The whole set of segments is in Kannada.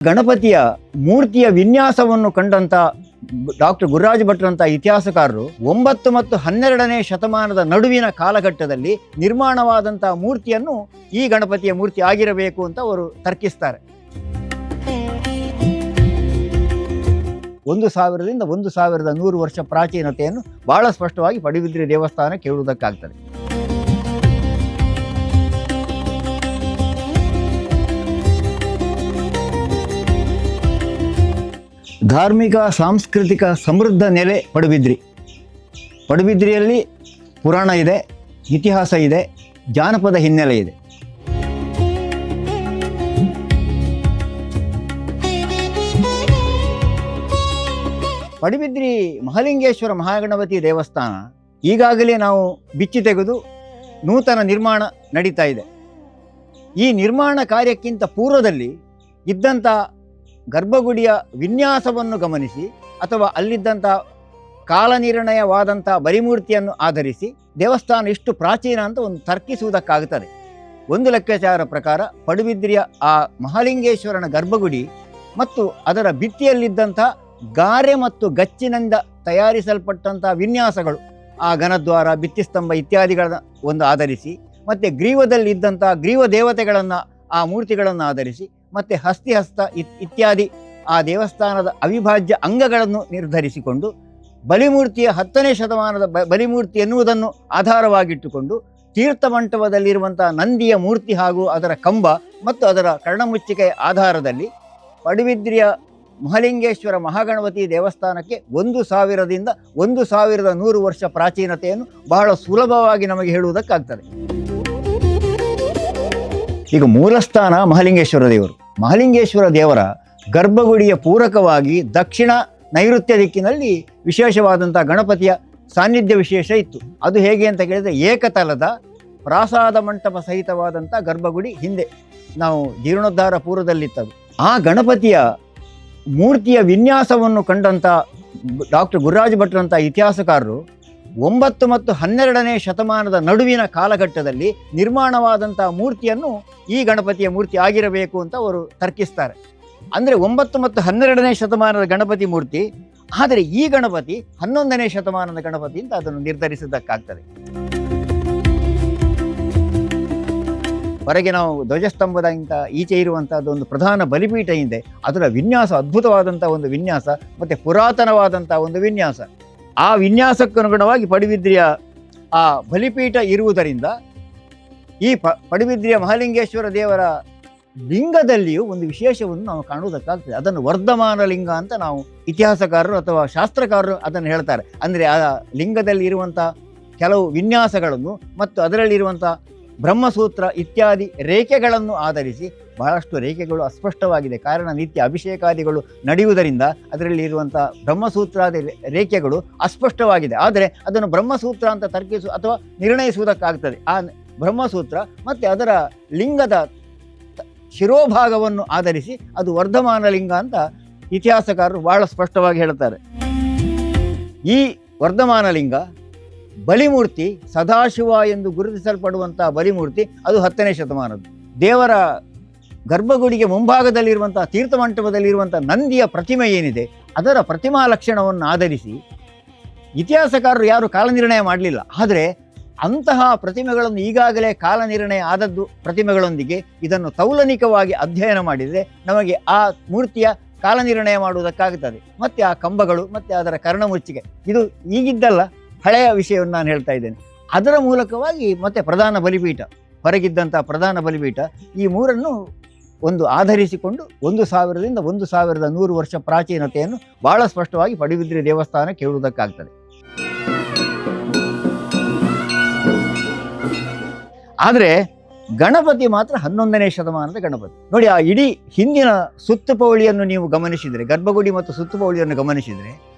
ಗಣಪತಿಯ ಮೂರ್ತಿಯ ವಿನ್ಯಾಸವನ್ನು ಕಂಡಂತ ಡಾಕ್ಟರ್ ಗುರುರಾಜ ಭಟ್ರಂತ ಇತಿಹಾಸಕಾರರು 9 ಮತ್ತು 12ನೇ ಶತಮಾನದ ನಡುವಿನ ಕಾಲಘಟ್ಟದಲ್ಲಿ ನಿರ್ಮಾಣವಾದಂತಹ ಮೂರ್ತಿಯನ್ನು ಈ ಗಣಪತಿಯ ಮೂರ್ತಿ ಆಗಿರಬೇಕು ಅಂತ ಅವರು ತರ್ಕಿಸ್ತಾರೆ. 1000ರಿಂದ 1100 ವರ್ಷ ಪ್ರಾಚೀನತೆಯನ್ನು ಬಹಳ ಸ್ಪಷ್ಟವಾಗಿ ಪಡುಬಿದ್ರಿ ದೇವಸ್ಥಾನ ಕೇಳುವುದಕ್ಕಾಗ್ತದೆ. ಧಾರ್ಮಿಕ ಸಾಂಸ್ಕೃತಿಕ ಸಮೃದ್ಧ ನೆಲೆ ಪಡುಬಿದ್ರಿ. ಪಡುಬಿದ್ರಿಯಲ್ಲಿ ಪುರಾಣ ಇದೆ, ಇತಿಹಾಸ ಇದೆ, ಜಾನಪದ ಹಿನ್ನೆಲೆ ಇದೆ. ಪಡುಬಿದ್ರಿ ಮಹಾಲಿಂಗೇಶ್ವರ ಮಹಾಗಣಪತಿ ದೇವಸ್ಥಾನ ಈಗಾಗಲೇ ನಾವು ಬಿಚ್ಚಿ ತೆಗೆದು ನೂತನ ನಿರ್ಮಾಣ ನಡೀತಾ ಇದೆ. ಈ ನಿರ್ಮಾಣ ಕಾರ್ಯಕ್ಕಿಂತ ಪೂರ್ವದಲ್ಲಿ ಇದ್ದಂಥ ಗರ್ಭಗುಡಿಯ ವಿನ್ಯಾಸವನ್ನು ಗಮನಿಸಿ ಅಥವಾ ಅಲ್ಲಿದ್ದಂಥ ಕಾಲನಿರ್ಣಯವಾದಂಥ ಬರಿಮೂರ್ತಿಯನ್ನು ಆಧರಿಸಿ ದೇವಸ್ಥಾನ ಎಷ್ಟು ಪ್ರಾಚೀನ ಅಂತ ಒಂದು ತರ್ಕಿಸುವುದಕ್ಕಾಗುತ್ತದೆ. ಒಂದು ಲೆಕ್ಕಾಚಾರ ಪ್ರಕಾರ ಪಡುಬಿದ್ರಿಯ ಆ ಮಹಾಲಿಂಗೇಶ್ವರನ ಗರ್ಭಗುಡಿ ಮತ್ತು ಅದರ ಭಿತ್ತಿಯಲ್ಲಿದ್ದಂಥ ಗಾರೆ ಮತ್ತು ಗಚ್ಚಿನಿಂದ ತಯಾರಿಸಲ್ಪಟ್ಟಂಥ ವಿನ್ಯಾಸಗಳು, ಆ ಘನದ್ವಾರ, ಭಿತ್ತಿಸ್ತಂಭ ಇತ್ಯಾದಿಗಳನ್ನು ಒಂದು ಆಧರಿಸಿ, ಮತ್ತು ಗ್ರೀವದಲ್ಲಿದ್ದಂಥ ಗ್ರೀವ ದೇವತೆಗಳನ್ನು, ಆ ಮೂರ್ತಿಗಳನ್ನು ಆಧರಿಸಿ, ಮತ್ತು ಹಸ್ತಿಹಸ್ತ ಇತ್ಯಾದಿ ಆ ದೇವಸ್ಥಾನದ ಅವಿಭಾಜ್ಯ ಅಂಗಗಳನ್ನು ನಿರ್ಧರಿಸಿಕೊಂಡು ಬಲಿಮೂರ್ತಿಯ 10ನೇ ಶತಮಾನದ ಬಲಿಮೂರ್ತಿ ಎನ್ನುವುದನ್ನು ಆಧಾರವಾಗಿಟ್ಟುಕೊಂಡು ತೀರ್ಥಮಂಟಪದಲ್ಲಿರುವಂಥ ನಂದಿಯ ಮೂರ್ತಿ ಹಾಗೂ ಅದರ ಕಂಬ ಮತ್ತು ಅದರ ಕರ್ಣಮುಚ್ಚಿಕೆಯ ಆಧಾರದಲ್ಲಿ ಪಡುಬಿದ್ರಿಯ ಮಹಾಲಿಂಗೇಶ್ವರ ಮಹಾಗಣಪತಿ ದೇವಸ್ಥಾನಕ್ಕೆ 1000ರಿಂದ 1100 ವರ್ಷ ಪ್ರಾಚೀನತೆಯನ್ನು ಬಹಳ ಸುಲಭವಾಗಿ ನಮಗೆ ಹೇಳುವುದಕ್ಕಾಗ್ತದೆ. ಈಗ ಮೂಲಸ್ಥಾನ ಮಹಾಲಿಂಗೇಶ್ವರ ದೇವರು. ಮಹಾಲಿಂಗೇಶ್ವರ ದೇವರ ಗರ್ಭಗುಡಿಯ ಪೂರಕವಾಗಿ ದಕ್ಷಿಣ ನೈಋತ್ಯ ದಿಕ್ಕಿನಲ್ಲಿ ವಿಶೇಷವಾದಂಥ ಗಣಪತಿಯ ಸಾನ್ನಿಧ್ಯ ವಿಶೇಷ ಇತ್ತು. ಅದು ಹೇಗೆ ಅಂತ ಕೇಳಿದರೆ, ಏಕತಲದ ಪ್ರಾಸಾದ ಮಂಟಪ ಸಹಿತವಾದಂಥ ಗರ್ಭಗುಡಿ ಹಿಂದೆ ನಾವು ಜೀರ್ಣೋದ್ಧಾರ ಪೂರ್ವದಲ್ಲಿತ್ತದು. ಆ ಗಣಪತಿಯ ಮೂರ್ತಿಯ ವಿನ್ಯಾಸವನ್ನು ಕಂಡಂಥ ಡಾಕ್ಟರ್ ಗುರುರಾಜ ಭಟ್ರಂತ ಇತಿಹಾಸಕಾರರು 9 ಮತ್ತು 12ನೇ ಶತಮಾನದ ನಡುವಿನ ಕಾಲಘಟ್ಟದಲ್ಲಿ ನಿರ್ಮಾಣವಾದಂಥ ಮೂರ್ತಿಯನ್ನು ಈ ಗಣಪತಿಯ ಮೂರ್ತಿ ಆಗಿರಬೇಕು ಅಂತ ಅವರು ತರ್ಕಿಸ್ತಾರೆ. ಅಂದರೆ 9 ಮತ್ತು 12ನೇ ಶತಮಾನದ ಗಣಪತಿ ಮೂರ್ತಿ, ಆದರೆ ಈ ಗಣಪತಿ 11ನೇ ಶತಮಾನದ ಗಣಪತಿ ಅಂತ ಅದನ್ನು ನಿರ್ಧರಿಸುವುದಕ್ಕಾಗ್ತದೆ. ಹೊರಗೆ ನಾವು ಧ್ವಜಸ್ತಂಭದಿಂದ ಈಚೆ ಇರುವಂಥದ್ದು ಒಂದು ಪ್ರಧಾನ ಬಲಿಪೀಠ ಇದೆ. ಅದರ ವಿನ್ಯಾಸ ಅದ್ಭುತವಾದಂಥ ಒಂದು ವಿನ್ಯಾಸ ಮತ್ತು ಪುರಾತನವಾದಂಥ ಒಂದು ವಿನ್ಯಾಸ. ಆ ವಿನ್ಯಾಸಕ್ಕನುಗುಣವಾಗಿ ಪಡುಬಿದ್ರಿಯ ಆ ಬಲಿಪೀಠ ಇರುವುದರಿಂದ ಈ ಪಡುಬಿದ್ರಿಯ ಮಹಾಲಿಂಗೇಶ್ವರ ದೇವರ ಲಿಂಗದಲ್ಲಿಯೂ ಒಂದು ವಿಶೇಷವನ್ನು ನಾವು ಕಾಣುವುದಕ್ಕಾಗ್ತದೆ. ಅದನ್ನು ವರ್ಧಮಾನ ಲಿಂಗ ಅಂತ ನಾವು ಇತಿಹಾಸಕಾರರು ಅಥವಾ ಶಾಸ್ತ್ರಕಾರರು ಅದನ್ನು ಹೇಳ್ತಾರೆ. ಅಂದರೆ ಆ ಲಿಂಗದಲ್ಲಿ ಇರುವಂಥ ಕೆಲವು ವಿನ್ಯಾಸಗಳನ್ನು ಮತ್ತು ಅದರಲ್ಲಿರುವಂಥ ಬ್ರಹ್ಮಸೂತ್ರ ಇತ್ಯಾದಿ ರೇಖೆಗಳನ್ನು ಆಧರಿಸಿ, ಬಹಳಷ್ಟು ರೇಖೆಗಳು ಅಸ್ಪಷ್ಟವಾಗಿದೆ, ಕಾರಣ ನಿತ್ಯ ಅಭಿಷೇಕಾದಿಗಳು ನಡೆಯುವುದರಿಂದ ಅದರಲ್ಲಿ ಇರುವಂಥ ಬ್ರಹ್ಮಸೂತ್ರಾದಿ ರೇಖೆಗಳು ಅಸ್ಪಷ್ಟವಾಗಿದೆ. ಆದರೆ ಅದನ್ನು ಬ್ರಹ್ಮಸೂತ್ರ ಅಂತ ಅಥವಾ ನಿರ್ಣಯಿಸುವುದಕ್ಕಾಗ್ತದೆ. ಆ ಬ್ರಹ್ಮಸೂತ್ರ ಮತ್ತು ಅದರ ಲಿಂಗದ ಶಿರೋಭಾಗವನ್ನು ಆಧರಿಸಿ ಅದು ವರ್ಧಮಾನ ಲಿಂಗ ಅಂತ ಇತಿಹಾಸಕಾರರು ಬಹಳ ಸ್ಪಷ್ಟವಾಗಿ ಹೇಳ್ತಾರೆ. ಈ ವರ್ಧಮಾನ ಲಿಂಗ ಬಲಿಮೂರ್ತಿ ಸದಾಶಿವ ಎಂದು ಗುರುತಿಸಲ್ಪಡುವಂಥ ಬಲಿಮೂರ್ತಿ ಅದು 10ನೇ ಶತಮಾನದ್ದು. ದೇವರ ಗರ್ಭಗುಡಿಗೆ ಮುಂಭಾಗದಲ್ಲಿರುವಂಥ ತೀರ್ಥಮಂಟಪದಲ್ಲಿರುವಂಥ ನಂದಿಯ ಪ್ರತಿಮೆ ಏನಿದೆ, ಅದರ ಪ್ರತಿಮಾ ಲಕ್ಷಣವನ್ನು ಆಧರಿಸಿ ಇತಿಹಾಸಕಾರರು ಯಾರು ಕಾಲನಿರ್ಣಯ ಮಾಡಲಿಲ್ಲ. ಆದರೆ ಅಂತಹ ಪ್ರತಿಮೆಗಳನ್ನು ಈಗಾಗಲೇ ಕಾಲನಿರ್ಣಯ ಆದದ್ದು ಪ್ರತಿಮೆಗಳೊಂದಿಗೆ ಇದನ್ನು ತೌಲನಿಕವಾಗಿ ಅಧ್ಯಯನ ಮಾಡಿದರೆ ನಮಗೆ ಆ ಮೂರ್ತಿಯ ಕಾಲನಿರ್ಣಯ ಮಾಡುವುದಕ್ಕಾಗುತ್ತದೆ. ಮತ್ತು ಆ ಕಂಬಗಳು ಮತ್ತು ಅದರ ಕರ್ಣಮುಚ್ಚಿಕೆ ಇದು ಈಗಿದ್ದಲ್ಲ, ಹಳೆಯ ವಿಷಯವನ್ನು ನಾನು ಹೇಳ್ತಾ ಇದ್ದೇನೆ. ಅದರ ಮೂಲಕವಾಗಿ ಮತ್ತೆ ಪ್ರಧಾನ ಬಲಿಪೀಠ, ಹೊರಗಿದ್ದಂಥ ಪ್ರಧಾನ ಬಲಿಪೀಠ, ಈ ಮೂರನ್ನು ಒಂದು ಆಧರಿಸಿಕೊಂಡು 1000ರಿಂದ 1100 ವರ್ಷ ಪ್ರಾಚೀನತೆಯನ್ನು ಬಹಳ ಸ್ಪಷ್ಟವಾಗಿ ಪಡುಬಿದ್ರಿ ದೇವಸ್ಥಾನ ಕೇಳುವುದಕ್ಕಾಗ್ತದೆ. ಆದರೆ ಗಣಪತಿ ಮಾತ್ರ 11ನೇ ಶತಮಾನದ ಗಣಪತಿ. ನೋಡಿ, ಆ ಇಡೀ ಹಿಂದಿನ ಸುತ್ತುಪೌಳಿಯನ್ನು ನೀವು ಗಮನಿಸಿದರೆ, ಗರ್ಭಗುಡಿ ಮತ್ತು ಸುತ್ತುಪೌಳಿಯನ್ನು ಗಮನಿಸಿದರೆ,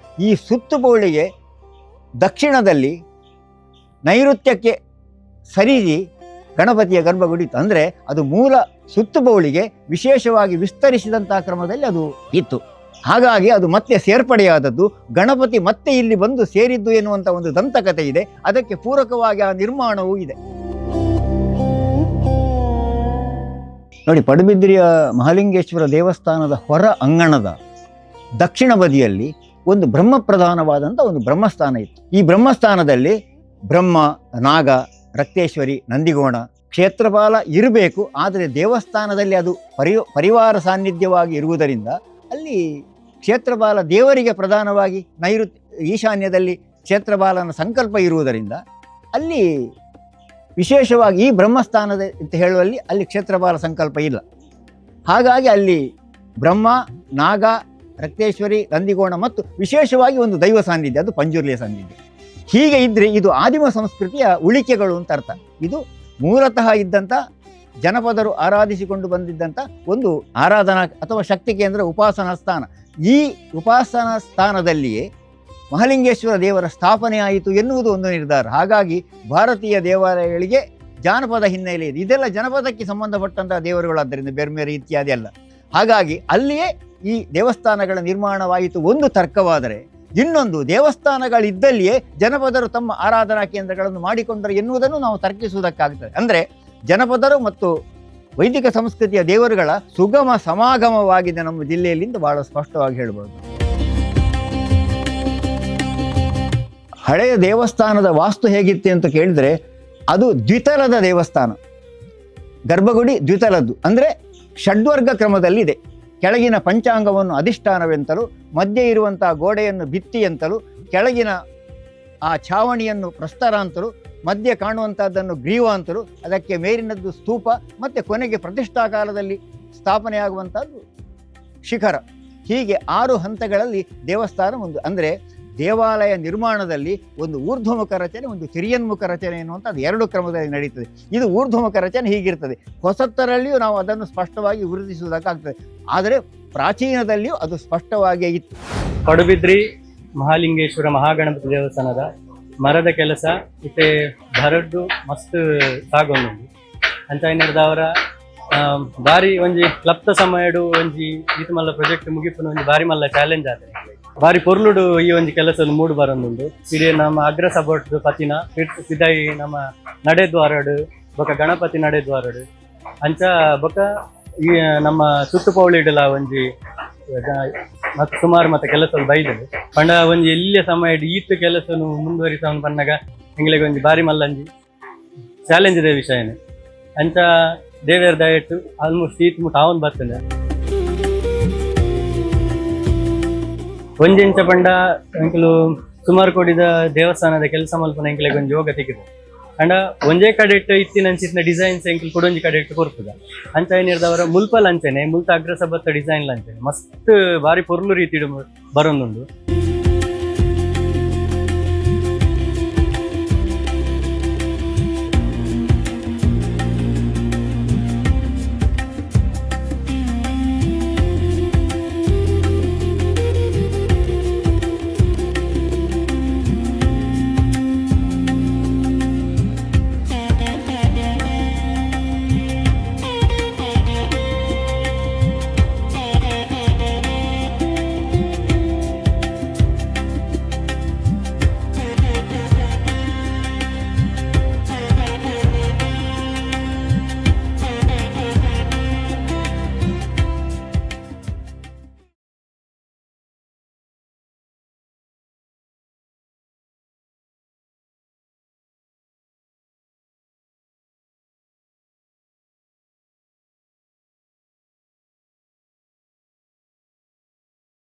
ಈ ಸುತ್ತುಪೌಳಿಗೆ ದಕ್ಷಿಣದಲ್ಲಿ ನೈಋತ್ಯಕ್ಕೆ ಸರಿಸಿ ಗಣಪತಿಯ ಗರ್ಭಗುಡಿ ಇತ್ತು. ಅಂದರೆ ಅದು ಮೂಲ ಸುತ್ತುಬೌಳಿಗೆ ವಿಶೇಷವಾಗಿ ವಿಸ್ತರಿಸಿದಂತಹ ಕ್ರಮದಲ್ಲಿ ಅದು ಇತ್ತು. ಹಾಗಾಗಿ ಅದು ಮತ್ತೆ ಸೇರ್ಪಡೆಯಾದದ್ದು, ಗಣಪತಿ ಮತ್ತೆ ಇಲ್ಲಿ ಬಂದು ಸೇರಿದ್ದು ಎನ್ನುವಂಥ ಒಂದು ದಂತಕತೆ ಇದೆ. ಅದಕ್ಕೆ ಪೂರಕವಾಗಿ ಆ ನಿರ್ಮಾಣವೂ ಇದೆ. ನೋಡಿ, ಪಡುಬಿದ್ರಿಯ ಮಹಾಲಿಂಗೇಶ್ವರ ದೇವಸ್ಥಾನದ ಹೊರ ಅಂಗಣದ ದಕ್ಷಿಣ ಬದಿಯಲ್ಲಿ ಒಂದು ಬ್ರಹ್ಮ ಪ್ರಧಾನವಾದಂಥ ಒಂದು ಬ್ರಹ್ಮಸ್ಥಾನ ಇತ್ತು. ಈ ಬ್ರಹ್ಮಸ್ಥಾನದಲ್ಲಿ ಬ್ರಹ್ಮ, ನಾಗ, ರಕ್ತೇಶ್ವರಿ, ನಂದಿಗೋಣ, ಕ್ಷೇತ್ರಪಾಲ ಇರಬೇಕು. ಆದರೆ ದೇವಸ್ಥಾನದಲ್ಲಿ ಅದು ಪರಿವಾರ ಸಾನ್ನಿಧ್ಯವಾಗಿ ಇರುವುದರಿಂದ ಅಲ್ಲಿ ಕ್ಷೇತ್ರಪಾಲ ದೇವರಿಗೆ ಪ್ರಧಾನವಾಗಿ ಈಶಾನ್ಯದಲ್ಲಿ ಕ್ಷೇತ್ರಪಾಲನ ಸಂಕಲ್ಪ ಇರುವುದರಿಂದ ಅಲ್ಲಿ ವಿಶೇಷವಾಗಿ ಈ ಬ್ರಹ್ಮಸ್ಥಾನದ ಅಂತ ಹೇಳುವಲ್ಲಿ ಅಲ್ಲಿ ಕ್ಷೇತ್ರಪಾಲ ಸಂಕಲ್ಪ ಇಲ್ಲ. ಹಾಗಾಗಿ ಅಲ್ಲಿ ಬ್ರಹ್ಮ, ನಾಗ, ರಕ್ತೇಶ್ವರಿ, ನಂದಿಗೋಣ ಮತ್ತು ವಿಶೇಷವಾಗಿ ಒಂದು ದೈವ ಸಾನ್ನಿಧ್ಯ, ಅದು ಪಂಜುರ್ಲಿಯ ಸಾನ್ನಿಧ್ಯ. ಹೀಗೆ ಇದ್ದರೆ ಇದು ಆದಿಮ ಸಂಸ್ಕೃತಿಯ ಉಳಿಕೆಗಳು ಅಂತ ಅರ್ಥ. ಇದು ಮೂಲತಃ ಇದ್ದಂಥ ಜನಪದರು ಆರಾಧಿಸಿಕೊಂಡು ಬಂದಿದ್ದಂಥ ಒಂದು ಆರಾಧನಾ ಅಥವಾ ಶಕ್ತಿ ಕೇಂದ್ರ, ಉಪಾಸನಾ ಸ್ಥಾನ. ಈ ಉಪಾಸನಾ ಸ್ಥಾನದಲ್ಲಿಯೇ ಮಹಾಲಿಂಗೇಶ್ವರ ದೇವರ ಸ್ಥಾಪನೆ ಆಯಿತು ಎನ್ನುವುದು ಒಂದು ನಿರ್ಧಾರ. ಹಾಗಾಗಿ ಭಾರತೀಯ ದೇವಾಲಯಗಳಿಗೆ ಜಾನಪದ ಹಿನ್ನೆಲೆ ಇದೆ. ಇದೆಲ್ಲ ಜನಪದಕ್ಕೆ ಸಂಬಂಧಪಟ್ಟಂತಹ ದೇವರುಗಳಾದ್ದರಿಂದ ಬೆರ್ಮೇರಿ ಇತ್ಯಾದಿ ಅಲ್ಲ. ಹಾಗಾಗಿ ಅಲ್ಲಿಯೇ ಈ ದೇವಸ್ಥಾನಗಳ ನಿರ್ಮಾಣವಾಯಿತು ಒಂದು ತರ್ಕವಾದರೆ, ಇನ್ನೊಂದು ದೇವಸ್ಥಾನಗಳಿದ್ದಲ್ಲಿಯೇ ಜನಪದರು ತಮ್ಮ ಆರಾಧನಾ ಕೇಂದ್ರಗಳನ್ನು ಮಾಡಿಕೊಂಡರು ಎನ್ನುವುದನ್ನು ನಾವು ತರ್ಕಿಸುವುದಕ್ಕಾಗ್ತದೆ. ಅಂದರೆ ಜನಪದರು ಮತ್ತು ವೈದಿಕ ಸಂಸ್ಕೃತಿಯ ದೇವರುಗಳ ಸುಗಮ ಸಮಾಗಮವಾಗಿದೆ ನಮ್ಮ ಜಿಲ್ಲೆಯಲ್ಲಿಂದ ಬಹಳ ಸ್ಪಷ್ಟವಾಗಿ ಹೇಳ್ಬೋದು. ಹಳೆಯ ದೇವಸ್ಥಾನದ ವಾಸ್ತು ಹೇಗಿತ್ತು ಅಂತ ಕೇಳಿದರೆ, ಅದು ದ್ವಿತಲದ ದೇವಸ್ಥಾನ. ಗರ್ಭಗುಡಿ ದ್ವಿತಲದ್ದು, ಅಂದರೆ ಷಡ್ವರ್ಗ ಕ್ರಮದಲ್ಲಿದೆ. ಕೆಳಗಿನ ಪಂಚಾಂಗವನ್ನು ಅಧಿಷ್ಠಾನವೆಂತಲೂ, ಮಧ್ಯೆ ಇರುವಂತಹ ಗೋಡೆಯನ್ನು ಭಿತ್ತಿ ಅಂತಲೂ, ಕೆಳಗಿನ ಆ ಛಾವಣಿಯನ್ನು ಪ್ರಸ್ತರ ಅಂತಲೂ, ಮಧ್ಯೆ ಕಾಣುವಂಥದ್ದನ್ನು ಗ್ರೀವ ಅಂತಲೂ, ಅದಕ್ಕೆ ಮೇಲಿನದ್ದು ಸ್ತೂಪ, ಮತ್ತು ಕೊನೆಗೆ ಪ್ರತಿಷ್ಠಾ ಕಾಲದಲ್ಲಿ ಸ್ಥಾಪನೆಯಾಗುವಂಥದ್ದು ಶಿಖರ. ಹೀಗೆ 6 ಹಂತಗಳಲ್ಲಿ ದೇವಸ್ಥಾನ ಒಂದು. ಅಂದರೆ ದೇವಾಲಯ ನಿರ್ಮಾಣದಲ್ಲಿ ಒಂದು ಊರ್ಧ್ವಮುಖ ರಚನೆ, ಒಂದು ತಿರ್ಯನ್ಮುಖ ರಚನೆ ಎನ್ನುವಂಥದ್ದು 2 ಕ್ರಮದಲ್ಲಿ ನಡೀತದೆ. ಇದು ಊರ್ಧ್ವಮುಖ ರಚನೆ ಹೀಗಿರ್ತದೆ. ಹೊಸತರಲ್ಲಿಯೂ ನಾವು ಅದನ್ನು ಸ್ಪಷ್ಟವಾಗಿ ಗುರುತಿಸುವುದಕ್ಕಾಗ್ತದೆ, ಆದರೆ ಪ್ರಾಚೀನದಲ್ಲಿಯೂ ಅದು ಸ್ಪಷ್ಟವಾಗಿಯೇ ಇತ್ತು. ಪಡುಬಿದ್ರಿ ಮಹಾಲಿಂಗೇಶ್ವರ ಮಹಾಗಣಪತಿ ದೇವಸ್ಥಾನದ ಮರದ ಕೆಲಸ ಇತ್ತೆ ಭರದ್ದು ಮಸ್ತ್ ಸಾಗೊಂಡು ಅಂತ ಏನಿಡ್ದವರ ಬಾರಿ ಒಂಜಿ ಕ್ಲಪ್ತ ಸಮಯಡು ಒಂಜಿ ಈತ ಮಲ್ಲ ಪ್ರಾಜೆಕ್ಟ್ ಮುಗಿಪುನ ಒಂಜಿ ಬಾರಿ ಮಲ್ಲ ಚಾಲೆಂಜ್ ಆದ ಬಾರಿ ಪೊರ್ಲುಡು ಈ ಒಂಜಿ ಕೆಲಸ ಮೂಡು ಬರೋದು. ಇಡೀ ನಮ್ಮ ಅಗ್ರ ಸಪೋರ್ಟ್ ಪತಿನ ಸಿದಾಯಿ ನಮ್ಮ ನಡೆದ್ವಾರಡು ಬೊಕ ಗಣಪತಿ ನಡೆದ್ವಾರಡು ಅಂಚ ಬೊಕ ಈ ನಮ್ಮ ಸುತ್ತುಪೌಳಿಡಲ ಒಂಜಿ ಮತ್ತೆ ಸುಮಾರು ಮತ್ತೆ ಕೆಲಸ ಬೈದರು ಪಂಡ ಒಂಜಿ ಎಲ್ಲಿಯ ಸಮಯ ಈತ ಕೆಲಸ ಮುಂದುವರಿಸ ಬಂದಾಗ ಎಂಗ್ಳಿಗೆ ಒಂಜಿ ಬಾರಿ ಮಲ್ಲಂಜಿ ಚಾಲೆಂಜ್ ಇದೆ ವಿಷಯನೇ ಅಂಚ ದೇವೇರ್ ದಯಟ್ಟು ಆಲ್ಮೋಸ್ಟ್ ಈತ್ ಮುಟ್ಟ ಅವನ್ ಬರ್ತದೆ. ಒಂಜಿಂಚ ಪಂಡ ಎಂಕಲು ಸುಮಾರು ಕೊಡಿದ ದೇವಸ್ಥಾನದ ಕೆಲಸ ಮಲ್ಪನ ಎಂಕ್ಲೆಗೆ ಒಂಜಿ ಯೋಗ ತೆಗೆದು ಅಂಡ ಒಂದೇ ಕಡೆ ಇಟ್ಟು ಇತ್ತಿನ ಡಿಸೈನ್ಸ್ ಎಂಕಲ್ ಕೊಡೊಂಜಿ ಕಡೆ ಇಟ್ಟು ಕೊರ್ತದ ಅಂಚ ಏನಿರ್ದವರ ಮುಲ್ಪಲ್ ಅಂಚೆನೆ ಮುಲ್ತ ಅಗ್ರಸಭತ್ತ ಡಿಸೈನ್ ಅಂಚೆನೆ ಮಸ್ತ್ ಬಾರಿ ಪೊರ್ಲು ರೀತಿ ಬರೋದುಂಡು.